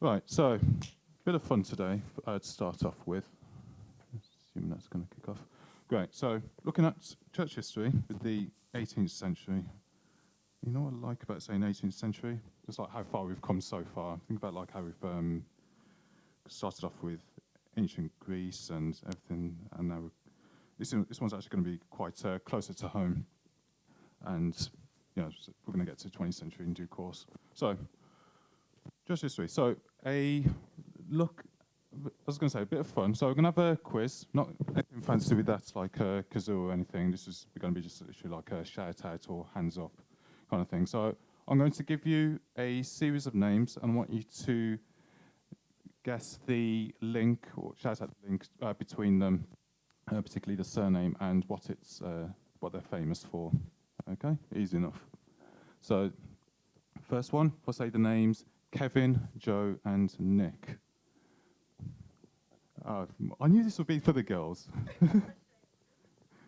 Right, so a bit of fun today to start off with. Assuming that's going to kick off. Great, so looking at church history with the 18th century. You know what I like about saying 18th century? Just like how far we've come so far. Think about like how we've started off with ancient Greece and everything, and now this one's actually going to be quite closer to home. And we're going to get to 20th century in due course. So, church history. So a look. I was going to say a bit of fun. So we're going to have a quiz. Not anything fancy with that, like a kazoo or anything. This is going to be just literally like a shout out or hands up kind of thing. So I'm going to give you a series of names and I want you to guess the link or shout out the link between them, particularly the surname and what they're famous for. Okay, easy enough. So first one, I'll say the names Kevin, Joe, and Nick. I knew this would be for the girls.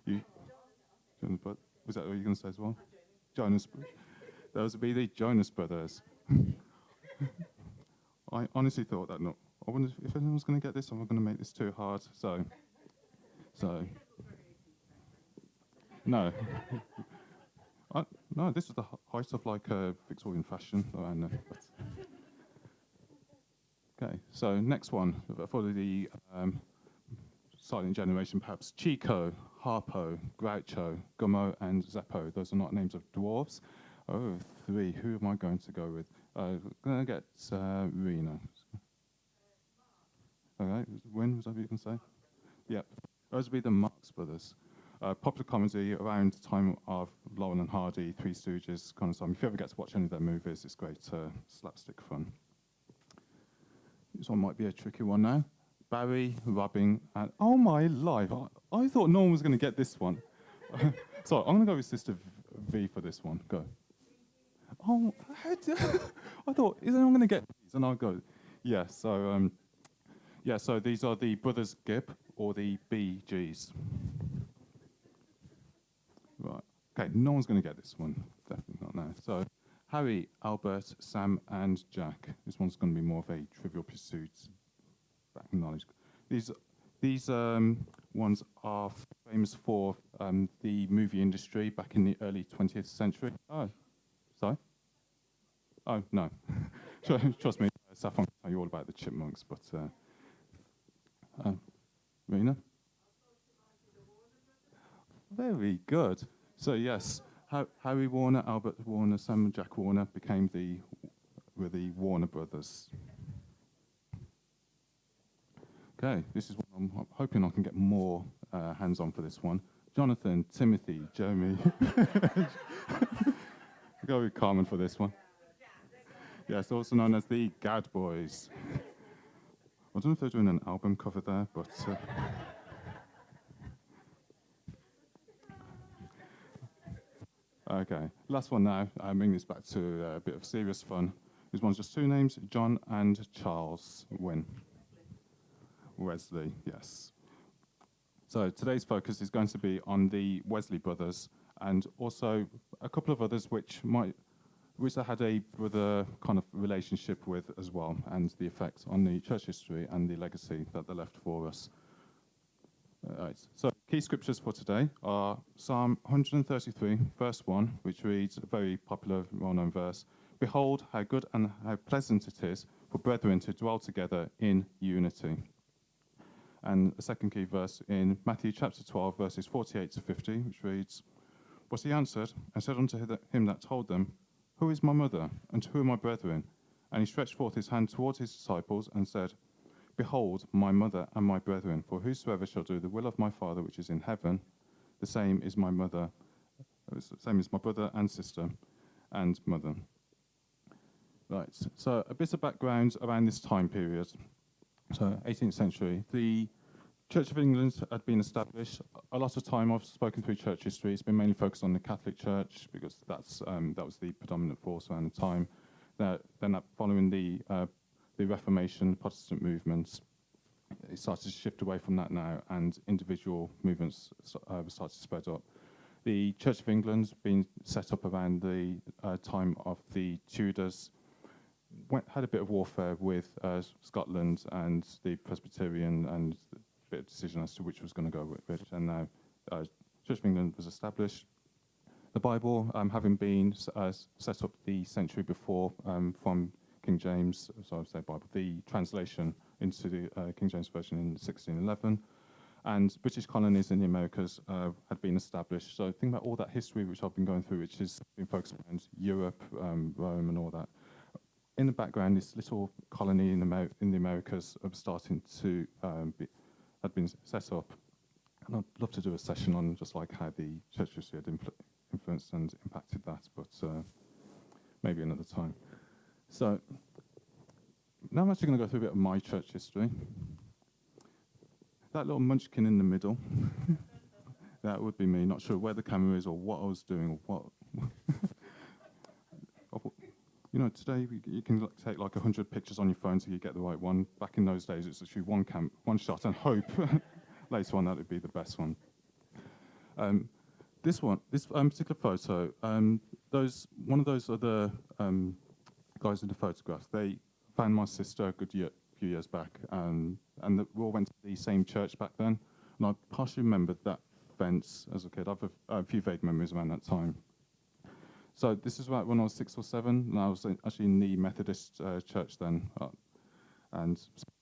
Was that what you were going to say as well? Jonas. Those would be the Jonas Brothers. I honestly thought that not. I wonder if anyone's going to get this. I'm not going to make this too hard. So no. No, this is the height of like Victorian fashion around there. Okay, so next one for the silent generation, perhaps Chico, Harpo, Groucho, Gummo, and Zeppo. Those are not names of dwarves. Oh, three. Who am I going to go with? I'm going to get Rena. Okay, Win, was that what you can say? Yep. Those would be the Marx Brothers. Popular comedy around the time of Laurel and Hardy, Three Stooges kind of time. If you ever get to watch any of their movies, it's great slapstick fun. This one might be a tricky one now. Barry, Robin, and oh my life! I thought no one was going to get this one. So I'm going to go with Sister V for this one. Go. Oh, I thought is anyone going to get these? And I'll go. Yeah. So so these are the Brothers Gibb or the BGs. Right. Okay. No one's going to get this one. Definitely not now. So. Harry, Albert, Sam, and Jack. This one's going to be more of a Trivial Pursuit back knowledge. These ones are famous for the movie industry back in the early 20th century. Oh, sorry? Oh, no. Trust me, Saffron can tell you all about the chipmunks, but... Rena? Very good. So, yes. Harry Warner, Albert Warner, Sam and Jack Warner became the Warner Brothers. Okay, this is one I'm hoping I can get more hands-on for this one. Jonathan, Timothy, Jeremy. Go with Carmen for this one. Yes, also known as the Gad Boys. I don't know if they're doing an album cover there, but... Okay, last one now. I'm bringing this back to a bit of serious fun. This one's just two names, John and Charles Wesley, yes. So today's focus is going to be on the Wesley brothers and also a couple of others which I had a brother kind of relationship with as well, and the effect on the church history and the legacy that they left for us. Right. So key scriptures for today are Psalm 133, verse 1, which reads a very popular, well-known verse, "Behold, how good and how pleasant it is for brethren to dwell together in unity." And a second key verse in Matthew chapter 12, verses 48 to 50, which reads, "But he answered and said unto him that told them, Who is my mother, and who are my brethren? And he stretched forth his hand towards his disciples and said, Behold, my mother and my brethren, for whosoever shall do the will of my Father which is in heaven, the same is my mother, the same is my brother and sister and mother." Right, so a bit of background around this time period. So 18th century, the Church of England had been established. A lot of time I've spoken through church history, it's been mainly focused on the Catholic Church because that was the predominant force around the time. Following the Reformation, Protestant movements, it started to shift away from that now, and individual movements started to spread up. The Church of England's been set up around the time of the Tudors. had a bit of warfare with Scotland and the Presbyterian, and a bit of decision as to which was going to go with which. And now Church of England was established. The Bible, having been set up the century before from King James, so I would say Bible, the translation into the King James Version in 1611, and British colonies in the Americas had been established. So think about all that history which I've been going through, which has been focused around Europe, Rome, and all that. In the background, this little colony in the Americas starting to had been set up. And I'd love to do a session on just like how the church history had influenced and impacted that, but maybe another time. So now I'm actually going to go through a bit of my church history. That little munchkin in the middle, that would be me. Not sure where the camera is or what I was doing or what. You know, today you can take like 100 pictures on your phone so you get the right one. Back in those days, it's actually one shot, and hope later on that would be the best one. This particular photo, one of those other guys in the photograph, they found my sister a few years back, and we all went to the same church back then. And I partially remembered that fence as a kid. I have a few vague memories around that time. So this is about when I was 6 or 7, and I was actually in the Methodist church then. And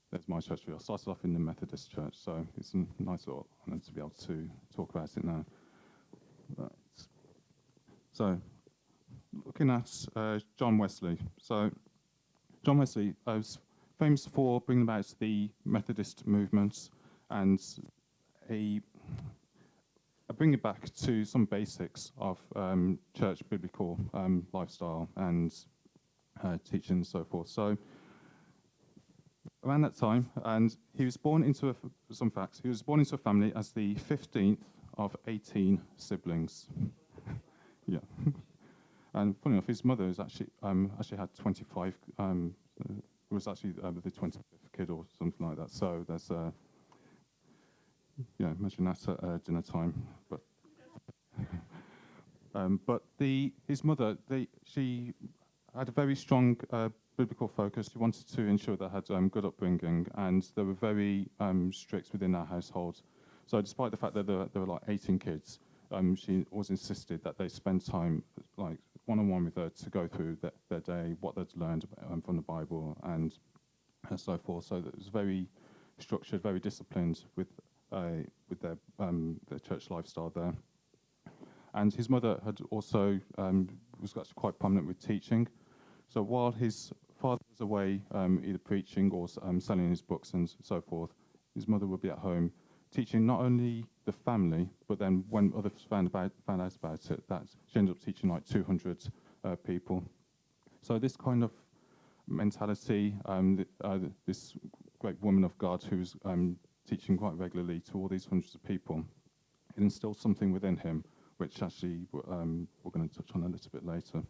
there's my church view. I started off in the Methodist church, so it's a nice little honour to be able to talk about it now. Right. So, looking at John Wesley. So, John Wesley was famous for bringing about the Methodist movement and bring it back to some basics of church biblical lifestyle and teaching and so forth. So around that time, and he was born into some facts. He was born into a family as the 15th of 18 siblings. Yeah, and funny enough, his mother was actually had 25. Was actually the 25th kid or something like that. So there's imagine that at dinner time. But his mother, she had a very strong biblical focus. She wanted to ensure they had good upbringing, and they were very strict within their household. So despite the fact that there were like 18 kids, she always insisted that they spend time like one-on-one with her to go through their day, what they'd learned from the Bible, and so forth. So it was very structured, very disciplined with their church lifestyle there. And his mother had also was actually quite prominent with teaching. So while his father was away either preaching or selling his books and so forth, his mother would be at home teaching not only the family, but then when others found out about it, that she ended up teaching like 200 people. So this kind of mentality, this great woman of God who's teaching quite regularly to all these hundreds of people, it instilled something within him, which actually we're going to touch on a little bit later.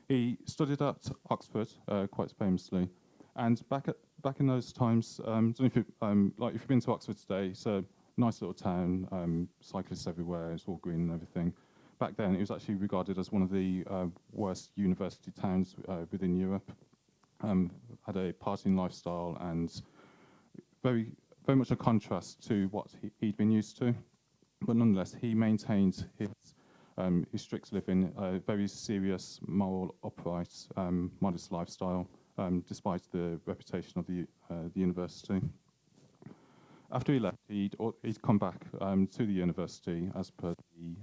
He studied at Oxford, quite famously, and back in those times, I don't know if you've been to Oxford today, it's a nice little town, cyclists everywhere, it's all green and everything. Back then, it was actually regarded as one of the worst university towns within Europe. Had a partying lifestyle and very much a contrast to what he'd been used to. But nonetheless, he maintained his strict living, a very serious, moral, upright, modest lifestyle, despite the reputation of the university. After he left, he'd come back to the university as per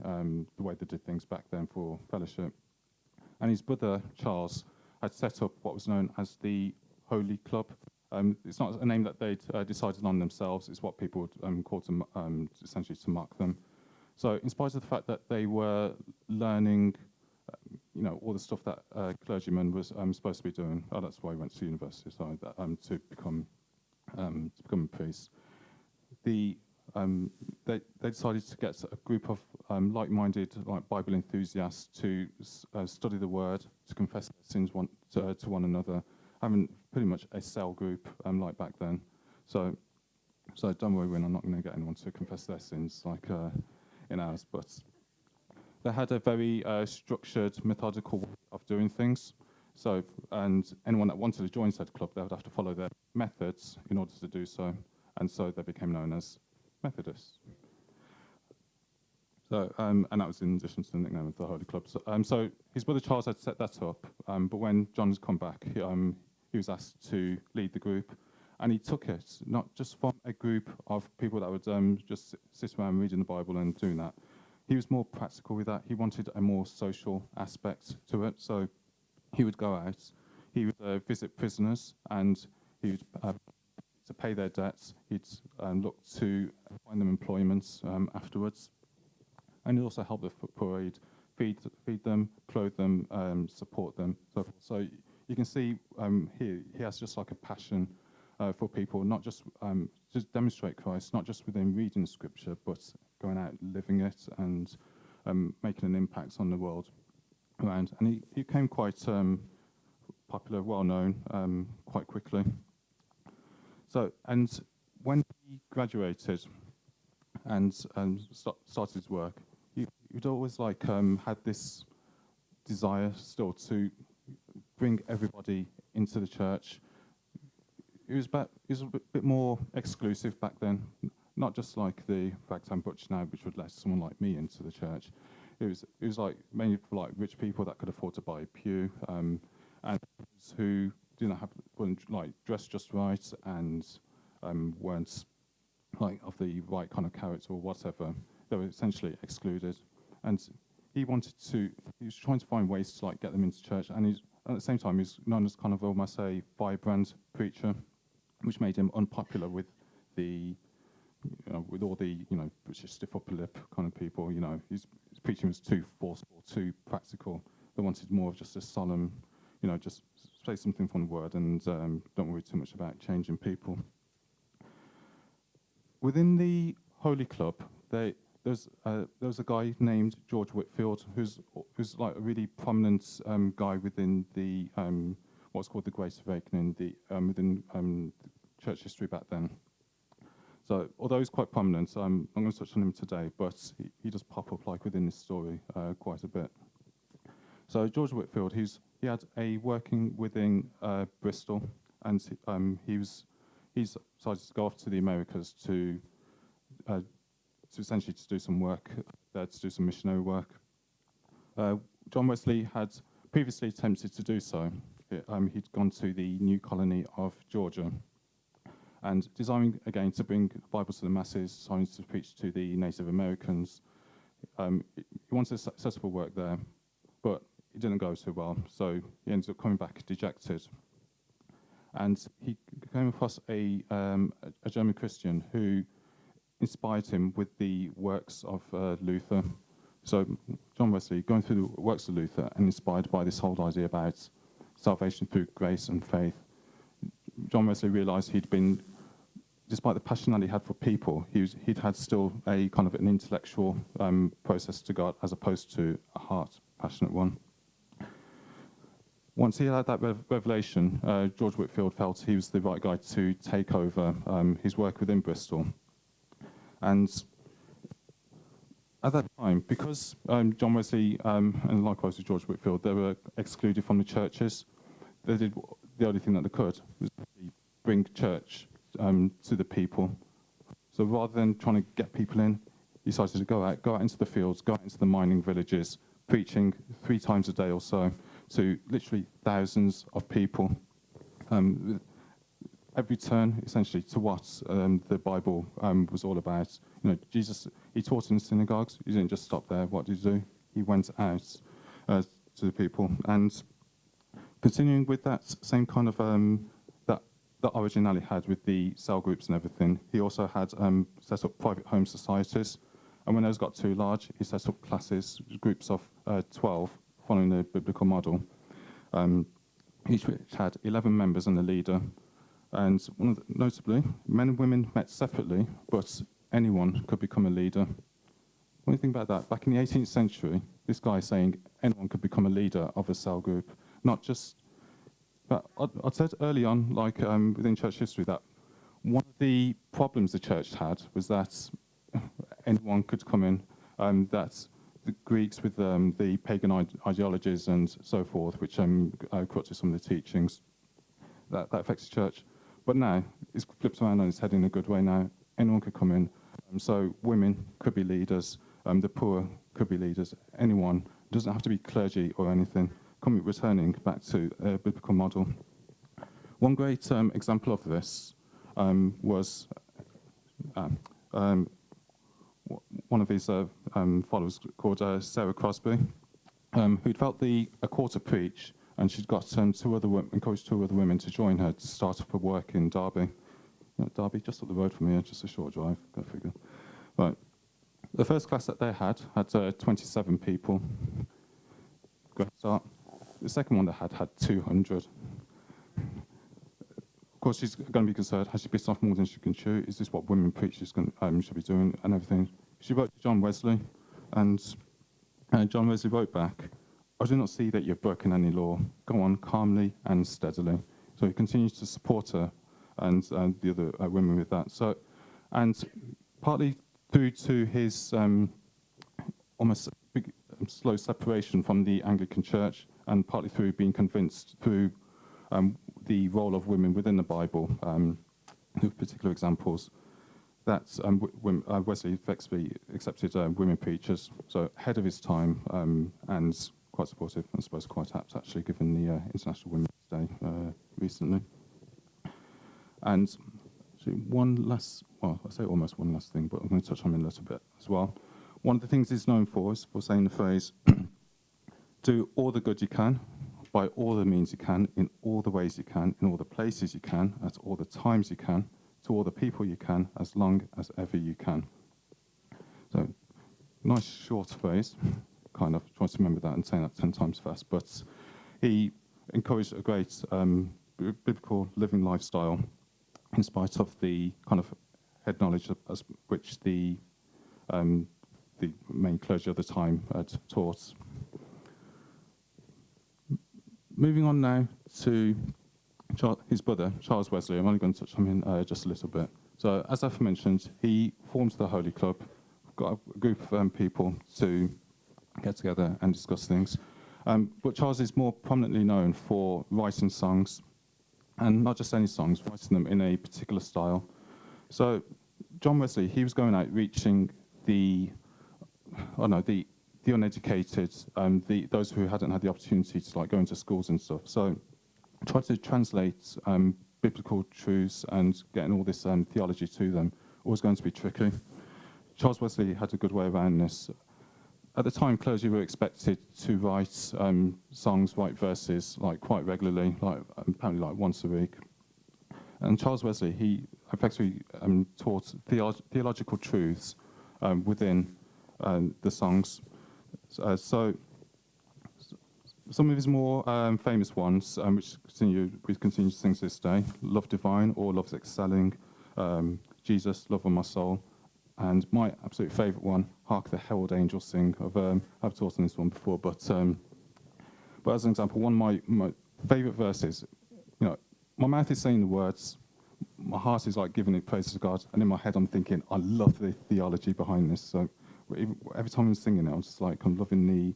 the way they did things back then for fellowship. And his brother, Charles, had set up what was known as the Holy Club. It's not a name that they'd decided on themselves. It's what people would call to essentially to mock them. So in spite of the fact that they were learning, all the stuff that a clergyman was supposed to be doing, that's why he went to university, to become a priest. They decided to get a group of like-minded, Bible enthusiasts to study the Word, to confess their sins to one another, having pretty much a cell group like back then. So don't worry, I'm not going to get anyone to confess their sins like in ours, but they had a very structured, methodical way of doing things. So, and anyone that wanted to join said club, they would have to follow their methods in order to do so, and so they became known as Methodists. So, and that was in addition to the nickname of the Holy Club. So his brother Charles had set that up, but when John has come back, he was asked to lead the group, and he took it not just from a group of people that would just sit around reading the Bible and doing that. He was more practical with that. He wanted a more social aspect to it. So he would go out, he would visit prisoners, and he would to pay their debts. He'd look to find them employment afterwards. And he'd also help the poor. He'd feed them, clothe them, support them. So you can see here he has just like a passion for people, not just demonstrate Christ, not just within reading Scripture, but going out, living it, and making an impact on the world around. And he became quite popular, well known, quite quickly. So, and when he graduated and started his work, he'd always had this desire still to bring everybody into the church. It was a bit more exclusive back then, not just like the ragtime butcher now, which would let someone like me into the church. It was like mainly for like rich people that could afford to buy a pew, and who weren't like dressed just right and weren't like of the right kind of character or whatever. They were essentially excluded, and he was trying to find ways to like get them into church, and at the same time he's known as kind of almost a firebrand preacher, which made him unpopular with with all the British stiff upper lip kind of people. His preaching was too forceful, too practical. They wanted more of just a solemn, just say something from the word and don't worry too much about changing people. Within the Holy Club, there was a guy named George Whitefield, who's like a really prominent guy within the what's called the Great Awakening, within church history back then. So although he's quite prominent, I'm going to touch on him today, but he does pop up like within this story quite a bit. So George Whitefield, he had a working within Bristol, and he's decided to go off to the Americas to essentially to do some work there, to do some missionary work. John Wesley had previously attempted to do so. He'd gone to the new colony of Georgia, and desiring again to bring the Bible to the masses, desiring to preach to the Native Americans. He wanted to set up a work there, but it didn't go too well, so he ended up coming back dejected. And he came across a German Christian who inspired him with the works of Luther. So John Wesley, going through the works of Luther and inspired by this whole idea about salvation through grace and faith, John Wesley realised he'd been, despite the passion that he had for people, he'd had still a kind of an intellectual process to God as opposed to a heart passionate one. Once he had that revelation, George Whitefield felt he was the right guy to take over his work within Bristol. And at that time, because John Wesley and likewise with George Whitefield, they were excluded from the churches, they did the only thing that they could was bring church to the people. So rather than trying to get people in, he decided to go out into the fields, go out into the mining villages, preaching 3 times a day or so to literally thousands of people. Every turn, essentially, to what the Bible was all about. Jesus, he taught in the synagogues. He didn't just stop there. What did he do? He went out to the people. And continuing with that same kind of that origin that he had with the cell groups and everything, he also had set up private home societies. And when those got too large, he set up classes, groups of 12, following the biblical model. Each which had 11 members and a leader. And notably, men and women met separately, but anyone could become a leader. What do you think about that? Back in the 18th century, this guy saying anyone could become a leader of a cell group. Not just... But I'd said early on, like within church history, that one of the problems the church had was that anyone could come in, that the Greeks with the pagan ideologies and so forth, which corrupted some of the teachings. That affects the church. But now it's flipped around and it's heading in a good way now. Anyone could come in. So women could be leaders. The poor could be leaders. Anyone. Doesn't have to be clergy or anything. Returning back to a biblical model. One great example of this was one of his followers called Sarah Crosby, who'd felt a call to preach, and she'd got encouraged two other women to join her to start up a work in Derby. Derby, just up the road from here, just a short drive, go figure. Right. The first class that they had 27 people. Go ahead, start. The second one they had 200. Of course, she's going to be concerned. Has she bitten off more than she can chew? Is this what women preachers should be doing and everything? She wrote to John Wesley, and John Wesley wrote back, "I do not see that you've broken any law. Go on calmly and steadily." So he continues to support her and the other women with that. So, and partly through to his almost slow separation from the Anglican Church, and partly through being convinced through the role of women within the Bible, with particular examples, that Wesley effectively accepted women preachers, so ahead of his time, and quite supportive, I suppose quite apt actually, given the International Women's Day recently. And actually I say almost one last thing, but I'm going to touch on it a little bit as well. One of the things he's known for is for saying the phrase, "Do all the good you can, by all the means you can, in all the ways you can, in all the places you can, at all the times you can, to all the people you can, as long as ever you can." So, nice short phrase, kind of trying to remember that and saying that 10 times fast, but he encouraged a great biblical living lifestyle in spite of the kind of head knowledge as which the main clergy of the time had taught. Moving on now to his brother, Charles Wesley. I'm only going to touch on him just a little bit. So, as I've mentioned, he formed the Holy Club, got a group of people to get together and discuss things. But Charles is more prominently known for writing songs, and not just any songs, writing them in a particular style. So, John Wesley, he was going out reaching the uneducated, those who hadn't had the opportunity to go into schools and stuff. So, try to translate biblical truths and getting all this theology to them was going to be tricky. Charles Wesley had a good way around this. At the time, clergy were expected to write songs, write verses quite regularly, apparently once a week. And Charles Wesley, he effectively taught theological truths within the songs. So some of his more famous ones, which we continue to sing to this day: "Love Divine" or "Love's Excelling," "Jesus, Love of My Soul," and my absolute favourite one, "Hark the Herald Angels Sing." I've taught on this one before, but as an example, one of my favourite verses, my mouth is saying the words, my heart is giving it praise to God, and in my head I'm thinking, I love the theology behind this. So every time I'm singing it, I'm just I'm loving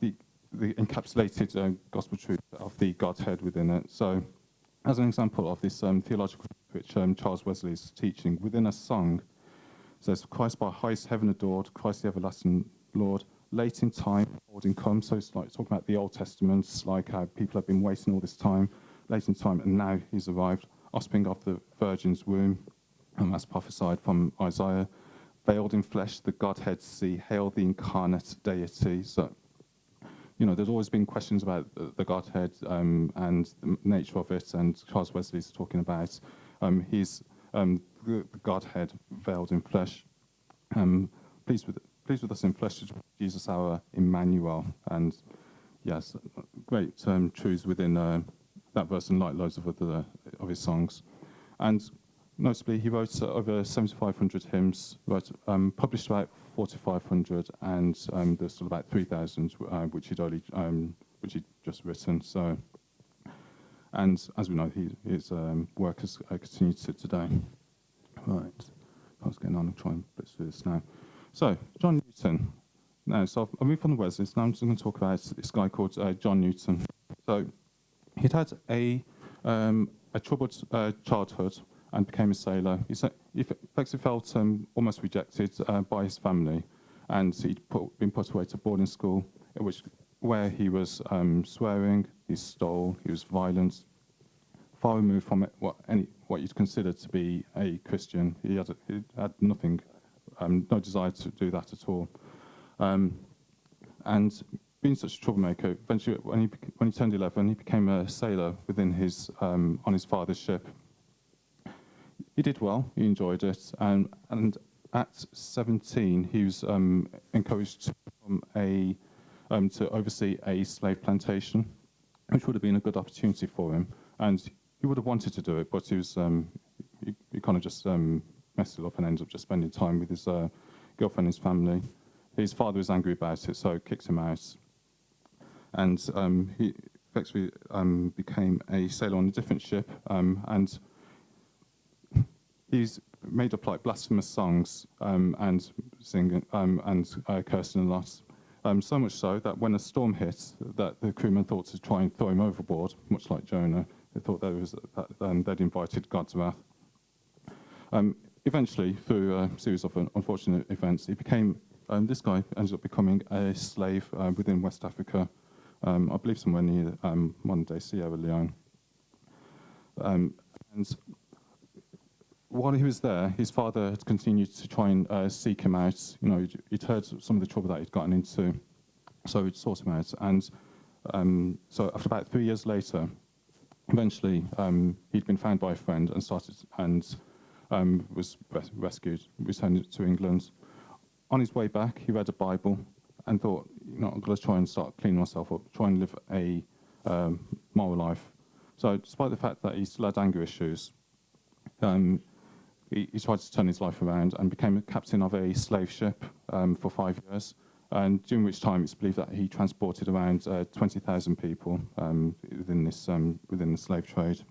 the encapsulated gospel truth of the Godhead within it. So, as an example of this theological which Charles Wesley is teaching within a song, it says, "Christ by highest heaven adored, Christ the everlasting Lord, late in time, holding come." So it's talking about the Old Testament, how people have been waiting all this time, late in time, and now he's arrived, offspring of the Virgin's womb, and that's prophesied from Isaiah. "Veiled in flesh, the Godhead see, hail the incarnate deity." So, there's always been questions about the Godhead and the nature of it, and Charles Wesley is talking about his the Godhead veiled in flesh. Pleased with us in flesh, Jesus our Emmanuel. And yes, great truths within that verse, and loads of other of his songs. And notably, he wrote over 7,500 hymns, published about 4,500, and there's still about 3,000 which he'd just written. So, and as we know, his work has continued to today. Right, I was getting on and try and blitz through this now. So, John Newton, Now, so I'll move on to Wesleys. Now I'm just going to talk about this guy called John Newton. So he'd had a troubled childhood and became a sailor. He effectively felt almost rejected by his family, and he'd been put away to boarding school, where he was swearing, he stole, he was violent, far removed from what you'd consider to be a Christian. He had nothing, no desire to do that at all. And being such a troublemaker, eventually when he turned 11, he became a sailor within on his father's ship. He did well, he enjoyed it, and at 17, he was encouraged to become to oversee a slave plantation, which would have been a good opportunity for him. And he would have wanted to do it, but he was he kind of just messed it up and ended up just spending time with his girlfriend and his family. His father was angry about it, so kicked him out. And he effectively became a sailor on a different ship, and he's made up like blasphemous songs and singing and cursing a lot. So much so that when a storm hit, that the crewmen thought to try and throw him overboard, much like Jonah. They thought they'd invited God's wrath. Eventually, through a series of unfortunate events, this guy ended up becoming a slave within West Africa, I believe somewhere near modern-day Sierra Leone. And while he was there, his father had continued to try and seek him out. He'd heard some of the trouble that he'd gotten into, so he'd sought him out. And so after about 3 years later, eventually he'd been found by a friend and was rescued, returned to England. On his way back, he read a Bible and thought, I'm going to try and start cleaning myself up, try and live a moral life. So despite the fact that he still had anger issues, he tried to turn his life around and became a captain of a slave ship for 5 years, and during which time it's believed that he transported around 20,000 people within the slave trade.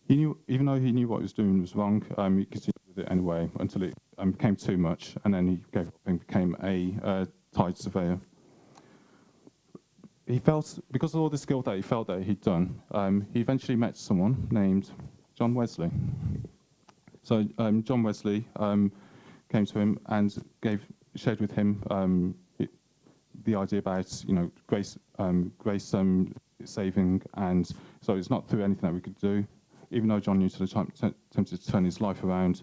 Even though he knew what he was doing was wrong, he continued with it anyway until it became too much, and then he gave up and became a tide surveyor. He felt, because of all the skill that he felt that he'd done, he eventually met someone named John Wesley. So John Wesley came to him and shared with him the idea about grace saving, and so it's not through anything that we could do. Even though John Newton attempted to turn his life around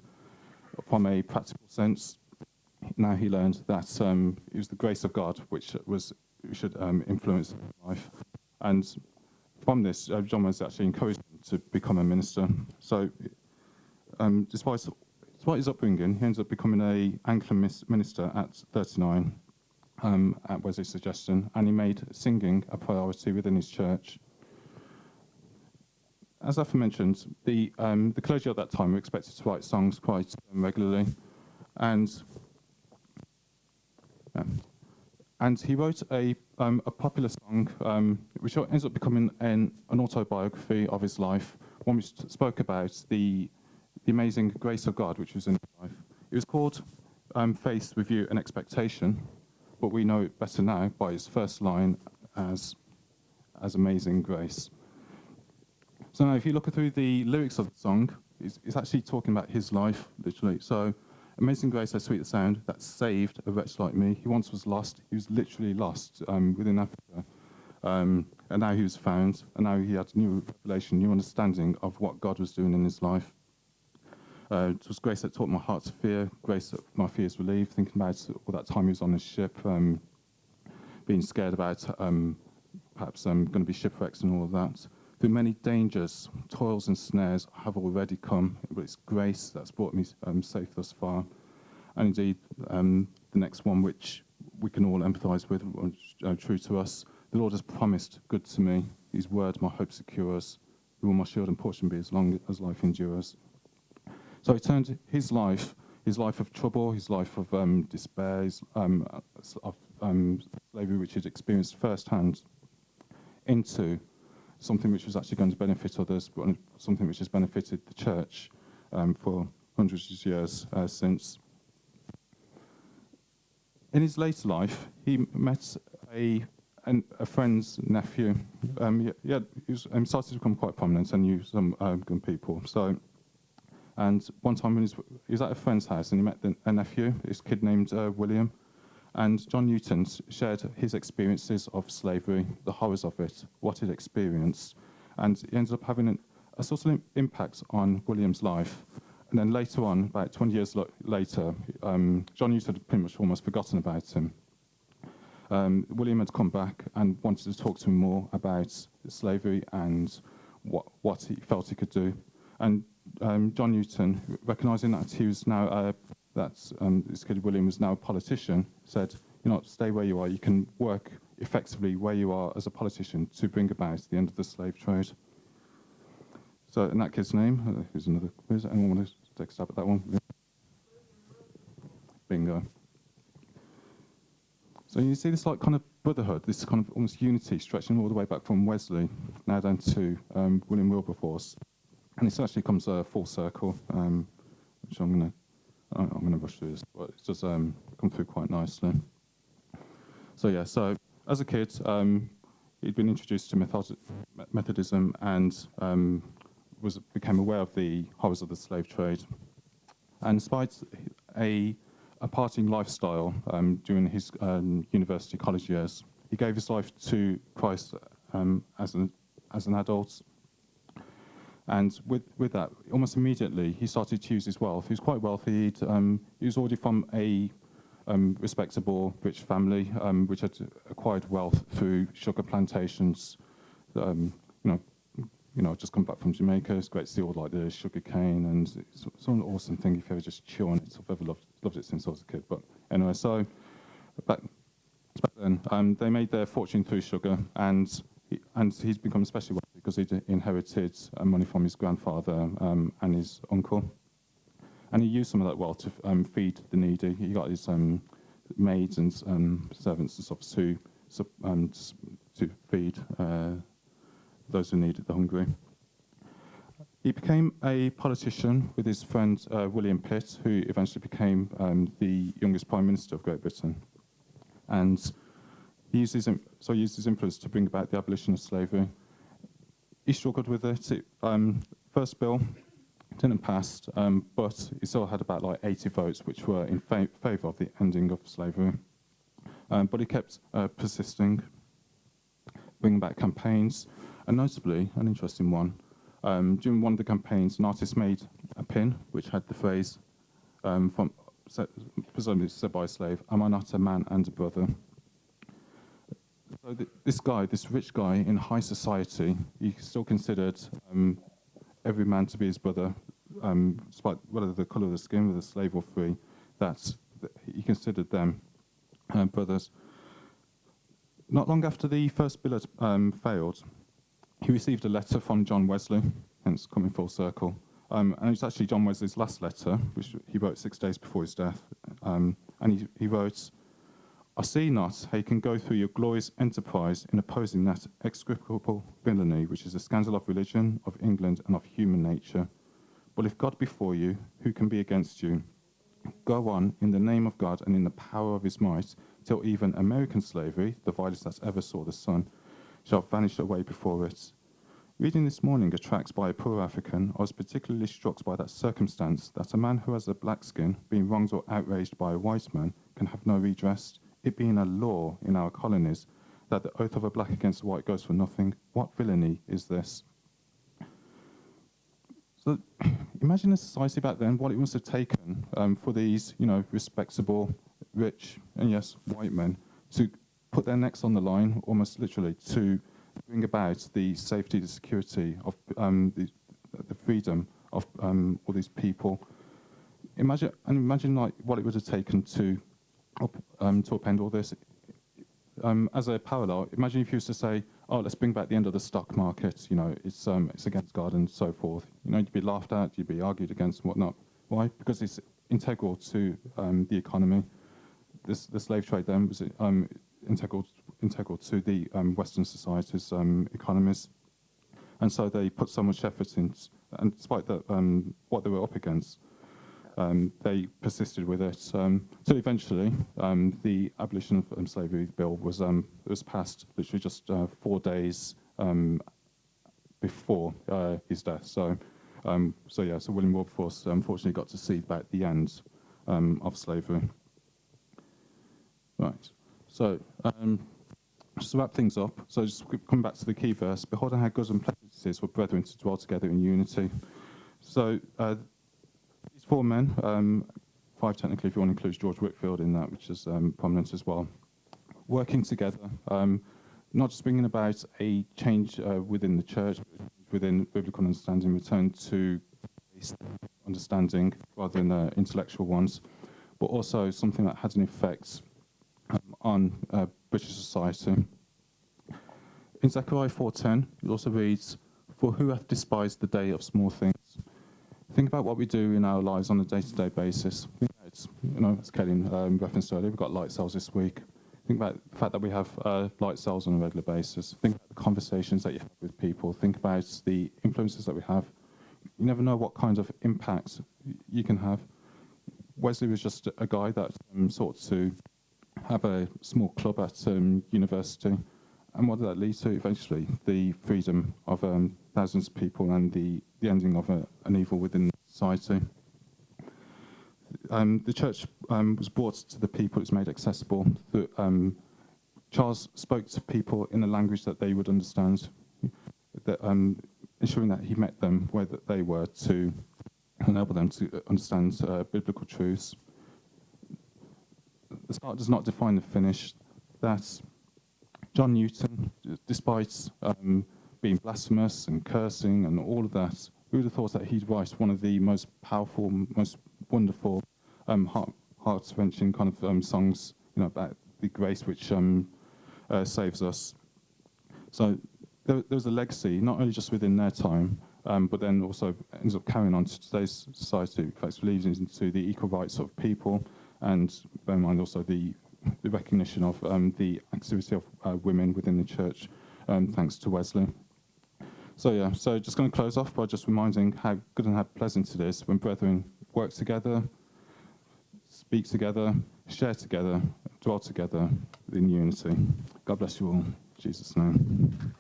from a practical sense, now he learned that it was the grace of God which should influence his life. And from this, John was actually encouraged him to become a minister. So despite his upbringing, he ends up becoming an Anglican minister at 39 at Wesley's suggestion, and he made singing a priority within his church. As I've mentioned, the clergy at that time were expected to write songs quite regularly, and he wrote a popular song which ends up becoming an autobiography of his life, one which spoke about the amazing grace of God which was in his life. It was called Faith, Review and Expectation, but we know it better now by its first line as Amazing Grace. So now if you look through the lyrics of the song, it's actually talking about his life, literally. So, amazing grace, how sweet the sound, that saved a wretch like me. He once was lost. He was literally lost within Africa. And now he was found. And now he had new revelation, new understanding of what God was doing in his life. It was grace that taught my heart to fear, grace that my fears relieved, thinking about all that time he was on his ship, being scared about perhaps going to be shipwrecks and all of that. Through many dangers, toils and snares I have already come, but it's grace that's brought me safe thus far. And indeed, the next one, which we can all empathise with, true to us, the Lord has promised good to me. His word my hope secures. Who will my shield and portion be as long as life endures? So he turned his life of trouble, his life of despair, of slavery which he'd experienced firsthand, into something which was actually going to benefit others, but something which has benefited the church for hundreds of years since. In his later life, he met a friend's nephew. He started to become quite prominent and knew some good people. So, and one time when he was at a friend's house and he met a nephew, this kid named William, and John Newton shared his experiences of slavery, the horrors of it, what he'd experienced, and he ended up having a sort of impact on William's life. And then later on, about 20 years later, John Newton had pretty much almost forgotten about him. William had come back and wanted to talk to him more about slavery and what he felt he could do. And John Newton, recognising that he was now this kid William was now a politician, said, stay where you are. You can work effectively where you are as a politician to bring about the end of the slave trade. So, in that kid's name, who's anyone want to take a stab at that one? Bingo. So you see this kind of brotherhood, this kind of almost unity stretching all the way back from Wesley, now down to William Wilberforce. And this actually comes full circle, which I'm gonna rush through this, but it's just come through quite nicely. So as a kid, he'd been introduced to Methodism and became aware of the horrors of the slave trade. And despite a partying lifestyle during his university college years, he gave his life to Christ as an adult. And with that, almost immediately, he started to use his wealth. He was quite wealthy. He was already from a respectable, rich family, which had acquired wealth through sugar plantations. Just come back from Jamaica. It's great to see all the sugar cane, and it's an awesome thing if you ever just chew on it. I've ever loved it since I was a kid. But anyway, so back then, they made their fortune through sugar, and he's become especially wealthy because he'd inherited money from his grandfather and his uncle. And he used some of that wealth to feed the needy. He got his maids and servants and stuff to feed those who needed, the hungry. He became a politician with his friend William Pitt, who eventually became the youngest Prime Minister of Great Britain. And he used his influence to bring about the abolition of slavery. He struggled with it. First bill didn't pass, but he still had about 80 votes, which were in favour of the ending of slavery. But he kept persisting, bringing back campaigns, and notably, an interesting one, during one of the campaigns, an artist made a pin which had the phrase, presumably said by a slave, "Am I not a man and a brother?" So this rich guy in high society, he still considered every man to be his brother, despite whether the colour of the skin, whether slave or free, that he considered them brothers. Not long after the first bill had failed, he received a letter from John Wesley, hence coming full circle. And it was actually John Wesley's last letter, which he wrote 6 days before his death. And he wrote, "I see not how you can go through your glorious enterprise in opposing that execrable villainy, which is a scandal of religion, of England, and of human nature. But if God be for you, who can be against you? Go on in the name of God and in the power of his might, till even American slavery, the vilest that ever saw the sun, shall vanish away before it." Reading this morning a tract by a poor African, I was particularly struck by that circumstance that a man who has a black skin, being wronged or outraged by a white man, can have no redress, it being a law in our colonies that the oath of a black against a white goes for nothing. What villainy is this? So imagine a society back then, what it must have taken for these, respectable, rich, and yes, white men to put their necks on the line, almost literally, to bring about the safety, the security of the freedom of all these people. Imagine what it would have taken to upend all this. As a parallel, imagine if you was to say, "Oh, let's bring back the end of the stock market. It's against God and so forth." You'd be laughed at, you'd be argued against and whatnot. Why? Because it's integral to the economy. The slave trade then was integral to the Western society's economies, and so they put so much effort in. And despite that, what they were up against, they persisted with it. So eventually, the abolition of slavery bill was passed literally just 4 days before his death. So William Wilberforce unfortunately got to see back the end of slavery. Right. So just to wrap things up, so just come back to the key verse. Behold, how good and pleasant it is for brethren to dwell together in unity. So these 4 men, 5 technically if you want to include George Whitfield in that, which is prominent as well, working together, not just bringing about a change within the church, within biblical understanding, return to understanding rather than intellectual ones, but also something that has an effect on British society. In Zechariah 4:10, it also reads, "For who hath despised the day of small things?" Think about what we do in our lives on a day-to-day basis. Think about, as Kelly referenced earlier, we've got light sales this week. Think about the fact that we have light sales on a regular basis. Think about the conversations that you have with people. Think about the influences that we have. You never know what kind of impact you can have. Wesley was just a guy that sought to have a small club at university. And what did that lead to eventually? The freedom of thousands of people and the ending of an evil within society. The church was brought to the people, it's made accessible. Charles spoke to people in a language that they would understand, ensuring that he met them where that they were to enable them to understand biblical truths. The start does not define the finish. That John Newton, despite being blasphemous and cursing and all of that, who would have thought that he'd write one of the most powerful, most wonderful, heart-wrenching kind of songs, about the grace which saves us. So there was a legacy, not only just within their time, but then also ends up carrying on to today's society. In fact, leads into the equal rights of people, and bear in mind also the recognition of the activity of women within the church, thanks to Wesley. So just going to close off by just reminding how good and how pleasant it is when brethren work together, speak together, share together, dwell together in unity. God bless you all. In Jesus' name.